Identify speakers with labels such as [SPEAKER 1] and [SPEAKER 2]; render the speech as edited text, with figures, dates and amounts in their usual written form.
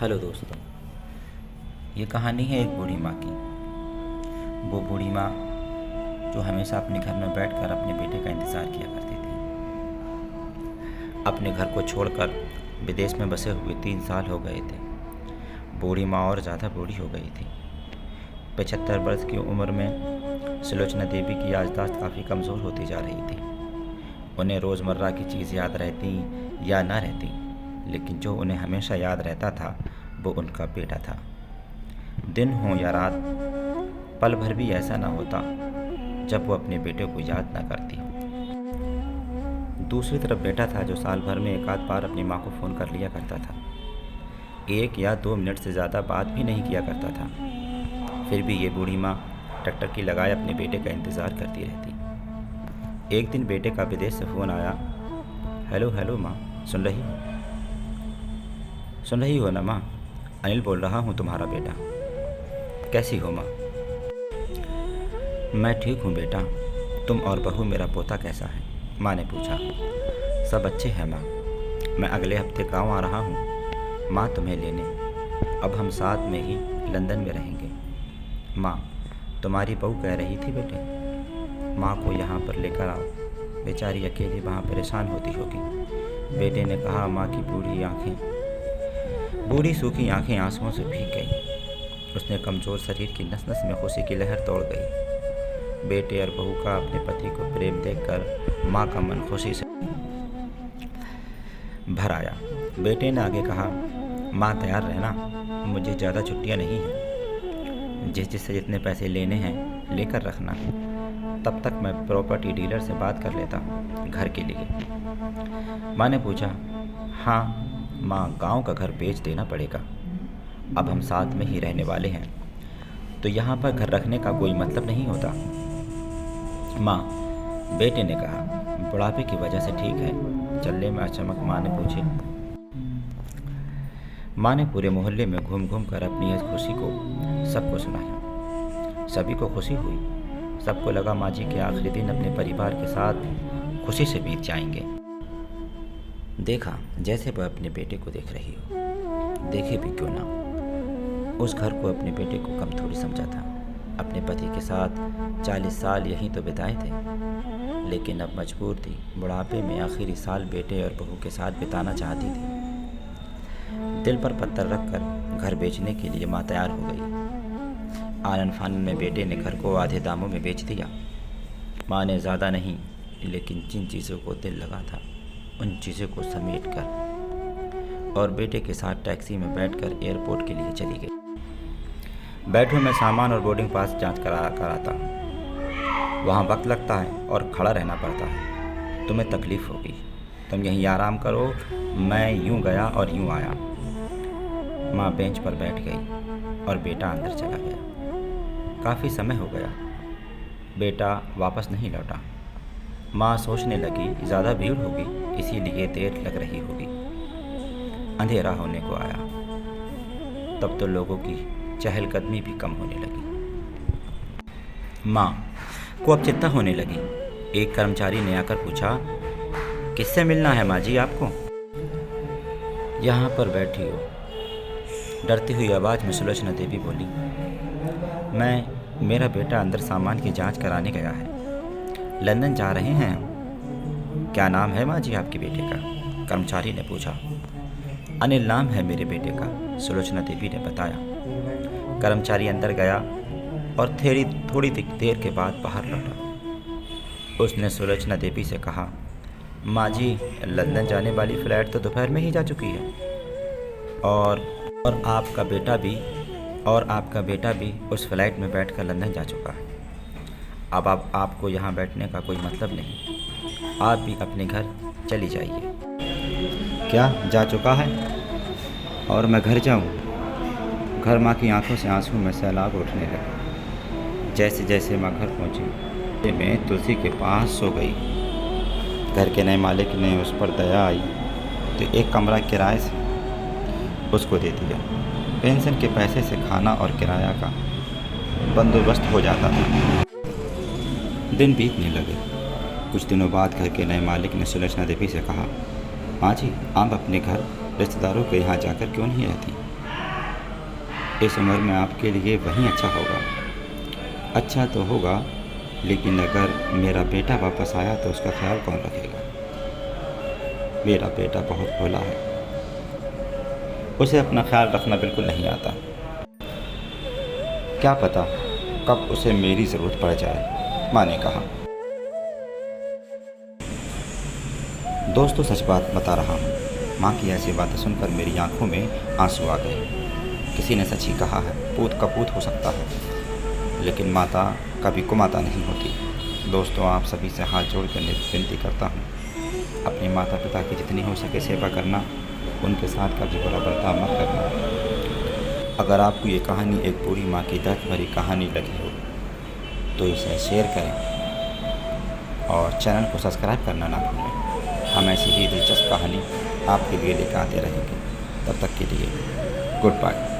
[SPEAKER 1] Hello दोस्तों। ये कहानी है एक बूढ़ी माँ की। वो बूढ़ी माँ जो हमेशा अपने घर में बैठकर अपने बेटे का इंतज़ार किया करती थी। अपने घर को छोड़कर विदेश में बसे हुए 3 साल हो गए थे। बूढ़ी माँ और ज़्यादा बूढ़ी हो गई थी। 75 वर्ष की उम्र में सुलोचना देवी की याददाश्त काफ़ी कमज़ोर होती जा रही थी। उन्हें रोज़मर्रा की चीज़ याद रहती या ना रहती, लेकिन जो उन्हें हमेशा याद रहता था वो उनका बेटा था। दिन हो या रात, पल भर भी ऐसा ना होता जब वो अपने बेटे को याद ना करती। दूसरी तरफ बेटा था जो साल भर में एक आध बार अपनी माँ को फ़ोन कर लिया करता था। 1 या 2 मिनट से ज़्यादा बात भी नहीं किया करता था। फिर भी ये बूढ़ी माँ टकटकी लगाए अपने बेटे का इंतज़ार करती रहती। एक दिन बेटे का विदेश से फ़ोन आया। हेलो हेलो माँ, सुन रही हो ना माँ? अनिल बोल रहा हूँ, तुम्हारा बेटा। कैसी हो माँ? मैं ठीक हूँ बेटा। तुम और बहू, मेरा पोता कैसा है? माँ ने पूछा। सब अच्छे हैं माँ। मैं अगले हफ्ते गांव आ रहा हूँ माँ तुम्हें लेने। अब हम साथ में ही लंदन में रहेंगे। माँ, तुम्हारी बहू कह रही थी बेटे, माँ को यहाँ पर लेकर आओ, बेचारी अकेली वहाँ परेशान होती होगी। बेटे ने कहा। माँ की बूढ़ी सूखी आंखें आंसुओं से भीग गई। उसने कमज़ोर शरीर की नस नस में खुशी की लहर तोड़ गई। बेटे और बहू का अपने पति को प्रेम देखकर माँ का मन खुशी से भर आया। बेटे ने आगे कहा। माँ तैयार रहना, मुझे ज़्यादा छुट्टियाँ नहीं हैं। जिससे जितने पैसे लेने हैं लेकर रखना। तब तक मैं प्रॉपर्टी डीलर से बात कर लेता हूँ घर के लिए। माँ ने पूछा। हाँ माँ, गांव का घर बेच देना पड़ेगा। अब हम साथ में ही रहने वाले हैं तो यहाँ पर घर रखने का कोई मतलब नहीं होता। माँ, बेटे ने कहा। बुढ़ापे की वजह से ठीक है, चलने में अचमक माँ ने पूछी। माँ ने पूरे मोहल्ले में घूम घूम कर अपनी इस खुशी को सबको सुनाया। सभी को खुशी हुई। सबको लगा माँ जी के आखिरी दिन अपने परिवार के साथ खुशी से बीत जाएंगे। देखा जैसे वह अपने बेटे को देख रही हो। देखे भी क्यों ना, उस घर को अपने बेटे को कम थोड़ी समझा था। अपने पति के साथ 40 साल यहीं तो बिताए थे, लेकिन अब मजबूर थी। बुढ़ापे में आखिरी साल बेटे और बहू के साथ बिताना चाहती थी। दिल पर पत्थर रखकर घर बेचने के लिए माँ तैयार हो गई। आनन फानन में बेटे ने घर को आधे दामों में बेच दिया। माँ ने ज़्यादा नहीं, लेकिन जिन चीज़ों को दिल लगा था उन चीज़ों को समेट कर और बेटे के साथ टैक्सी में बैठकर एयरपोर्ट के लिए चली गई। बैठो, मैं सामान और बोर्डिंग पास जांच कराता हूँ। वहाँ वक्त लगता है और खड़ा रहना पड़ता है। तुम्हें तकलीफ़ होगी, तुम यहीं आराम करो। मैं यूँ गया और यूँ आया। माँ बेंच पर बैठ गई और बेटा अंदर चला गया। काफ़ी समय हो गया, बेटा वापस नहीं लौटा। माँ सोचने लगी ज़्यादा भीड़ होगी, इसीलिए देर लग रही होगी। अंधेरा होने को आया। तब तो लोगों की चहलकदमी भी कम होने लगी। माँ को अब चिंता होने लगी। एक कर्मचारी ने आकर पूछा। किससे मिलना है माँ जी आपको? यहाँ पर बैठी हो, डरती हुई आवाज़ में सुलोचना देवी बोली। मेरा बेटा अंदर सामान की जांच कराने गया है। लंदन जा रहे हैं हम। क्या नाम है माँ जी आपके बेटे का? कर्मचारी ने पूछा। अनिल नाम है मेरे बेटे का, सुलोचना देवी ने बताया। कर्मचारी अंदर गया और थोड़ी देर के बाद बाहर लौटा। उसने सुलोचना देवी से कहा। माँ जी, लंदन जाने वाली फ़्लाइट तो दोपहर में ही जा चुकी है और आपका बेटा भी उस फ्लाइट में बैठकर लंदन जा चुका है। अब आपको यहाँ बैठने का कोई मतलब नहीं। आप भी अपने घर चली जाइए। क्या जा चुका है और मैं घर जाऊँ? घर माँ की आंखों से आंसू में सैलाब उठने लगे। जैसे जैसे माँ घर पहुँची, मैं तुलसी के पास सो गई। घर के नए मालिक ने उस पर दया आई तो एक कमरा किराए से उसको दे दिया। पेंशन के पैसे से खाना और किराया का बंदोबस्त हो जाता था। दिन बीतने लगे। कुछ दिनों बाद घर के नए मालिक ने सुलोचना देवी से कहा। माँ जी, आप अपने घर रिश्तेदारों के यहाँ जाकर क्यों नहीं रहती? इस उम्र में आपके लिए वही अच्छा होगा। अच्छा तो होगा, लेकिन अगर मेरा बेटा वापस आया तो उसका ख्याल कौन रखेगा? मेरा बेटा बहुत भोला है, उसे अपना ख्याल रखना बिल्कुल नहीं आता। क्या पता कब उसे मेरी ज़रूरत पड़ जाए, माँ ने कहा। दोस्तों, सच बात बता रहा हूँ। माँ की ऐसी बातें सुनकर मेरी आंखों में आंसू आ गए। किसी ने सच ही कहा है, पूत कपूत हो सकता है, लेकिन माता कभी कुमाता नहीं होती। दोस्तों, आप सभी से हाथ जोड़ कर विनती करता हूँ, अपने माता पिता की जितनी हो सके सेवा करना, उनके साथ कभी बुरा बर्ताव मत करना। अगर आपको ये कहानी एक पूरी माँ की दर्द भरी कहानी लगी हो तो इसे शेयर करें और चैनल को सब्सक्राइब करना ना भूलें। हम ऐसी ही दिलचस्प कहानी आपके लिए लेकर आते रहेंगे। तब तक के लिए गुड बाय।